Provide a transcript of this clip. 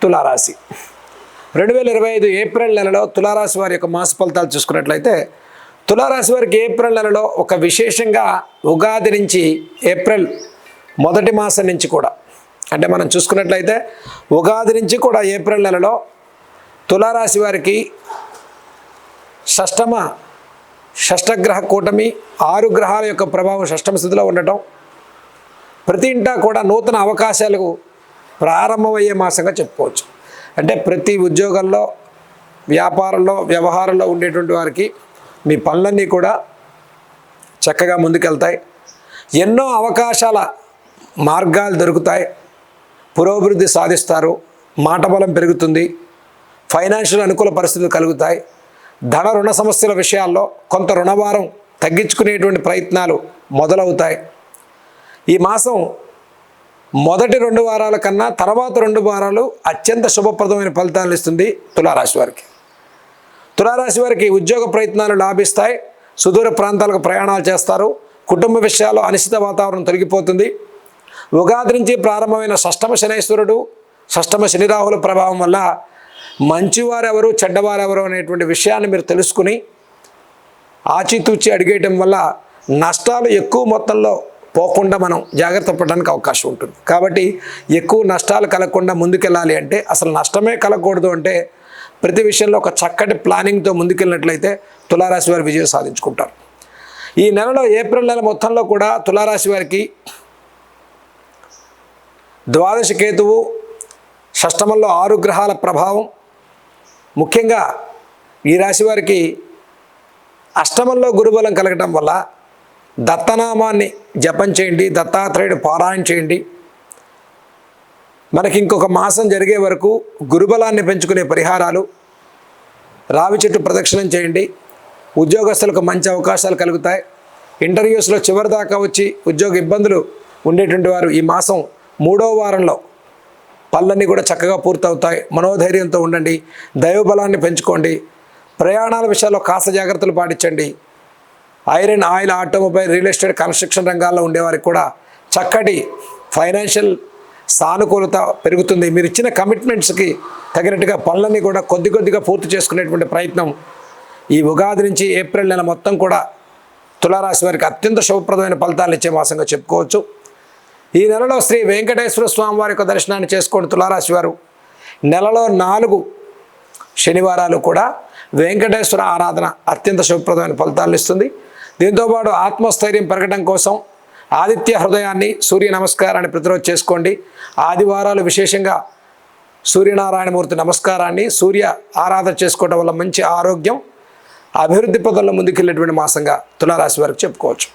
తులారాశి 2025 ఏప్రిల్ నెలలో తులారాశి వారి యొక్క మాస ఫలితాలు చూసుకున్నట్లయితే తులారాశి వారికి ఏప్రిల్ నెలలో ఒక విశేషంగా ఉగాది నుంచి ఏప్రిల్ మొదటి మాసం నుంచి కూడా అంటే మనం చూసుకున్నట్లయితే ఉగాది నుంచి కూడా ఏప్రిల్ నెలలో తులారాశి వారికి షష్టగ్రహ కూటమి 6 గ్రహాల యొక్క ప్రభావం షష్టమ స్థితిలో ఉండటం ప్రతి ఇంటా కూడా నూతన అవకాశాలకు ప్రారంభమయ్యే మాసంగా చెప్పుకోవచ్చు. అంటే ప్రతి ఉద్యోగంలో వ్యాపారంలో వ్యవహారంలో ఉండేటువంటి వారికి మీ పనులన్నీ కూడా చక్కగా ముందుకెళ్తాయి. ఎన్నో అవకాశాల మార్గాలు దొరుకుతాయి. పురోభివృద్ధి సాధిస్తారు. మాట బలం పెరుగుతుంది. ఫైనాన్షియల్ అనుకూల పరిస్థితులు కలుగుతాయి. ధన రుణ సమస్యల విషయాల్లో కొంత రుణభారం తగ్గించుకునేటువంటి ప్రయత్నాలు మొదలవుతాయి. ఈ మాసం మొదటి 2 వారాల కన్నా తర్వాత 2 వారాలు అత్యంత శుభప్రదమైన ఫలితాలు ఇస్తుంది తులారాశి వారికి. తులారాశి వారికి ఉద్యోగ ప్రయత్నాలు లాభిస్తాయి. సుదూర ప్రాంతాలకు ప్రయాణాలు చేస్తారు. కుటుంబ విషయాల్లో అనిశ్చిత వాతావరణం తొలగిపోతుంది. ఉగాది నుంచి ప్రారంభమైన షష్టమ శనైశ్వరుడు షష్టమ శని రాహుల ప్రభావం వల్ల మంచివారెవరు చెడ్డవారెవరు అనేటువంటి విషయాన్ని మీరు తెలుసుకుని ఆచితూచి అడిగేయటం వల్ల నష్టాలు ఎక్కువ మొత్తంలో పోకుండా మనం జాగ్రత్త పడడానికి అవకాశం ఉంటుంది. కాబట్టి ఎక్కువ నష్టాలు కలగకుండా ముందుకెళ్ళాలి అంటే అసలు నష్టమే కలగకూడదు అంటే ప్రతి విషయంలో ఒక చక్కటి ప్లానింగ్తో ముందుకెళ్ళినట్లయితే తులారాశి వారు విజయం సాధించుకుంటారు. ఈ నెలలో ఏప్రిల్ నెల మొత్తంలో కూడా తులారాశి వారికి ద్వాదశ కేతువు షష్టమంలో 6 గ్రహాల ప్రభావం ముఖ్యంగా ఈ రాశి వారికి అష్టమంలో గురుబలం కలగటం వల్ల దత్తనామాన్ని జపం చేయండి. దత్తాత్రేయుడు పారాయణ చేయండి. మనకి ఇంకొక మాసం జరిగే వరకు గురుబలాన్ని పెంచుకునే పరిహారాలు రావి చెట్టు ప్రదక్షిణం చేయండి. ఉద్యోగస్తులకు మంచి అవకాశాలు కలుగుతాయి. ఇంటర్వ్యూస్లో చివరి దాకా వచ్చి ఉద్యోగ ఇబ్బందులు ఉండేటువంటి వారు ఈ మాసం 3వ వారంలో పనులన్నీ కూడా చక్కగా పూర్తవుతాయి. మనోధైర్యంతో ఉండండి. దైవబలాన్ని పెంచుకోండి. ప్రయాణాల విషయాల్లో కాస్త జాగ్రత్తలు పాటించండి. Iron, oil, automobile, real estate, construction రంగాల్లో ఉండేవారికి కూడా చక్కటి ఫైనాన్షియల్ సానుకూలత పెరుగుతుంది. మీరు ఇచ్చిన కమిట్మెంట్స్కి తగినట్టుగా పనులన్నీ కూడా కొద్దిగా పూర్తి చేసుకునేటువంటి ప్రయత్నం ఈ ఉగాది నుంచి ఏప్రిల్ నెల మొత్తం కూడా తులారాశి వారికి అత్యంత శుభప్రదమైన ఫలితాలు ఇచ్చే మాసంగా చెప్పుకోవచ్చు. ఈ నెలలో శ్రీ వెంకటేశ్వర స్వామి వారి యొక్క దర్శనాన్ని చేసుకోండి. తులారాశి వారు నెలలో 4 శనివారాలు కూడా వెంకటేశ్వర ఆరాధన అత్యంత శుభప్రదమైన ఫలితాలను ఇస్తుంది. దీంతోపాటు ఆత్మస్థైర్యం పెరగడం కోసం ఆదిత్య హృదయాన్ని, సూర్య నమస్కారాన్ని ప్రతిరోజు చేసుకోండి. ఆదివారాలు విశేషంగా సూర్యనారాయణమూర్తి నమస్కారాన్ని, సూర్య ఆరాధన చేసుకోవడం వల్ల మంచి ఆరోగ్యం, అభివృద్ధి పదంలో ముందుకెళ్ళేటువంటి మాసంగా తులారాశి వారికి చెప్పుకోవచ్చు.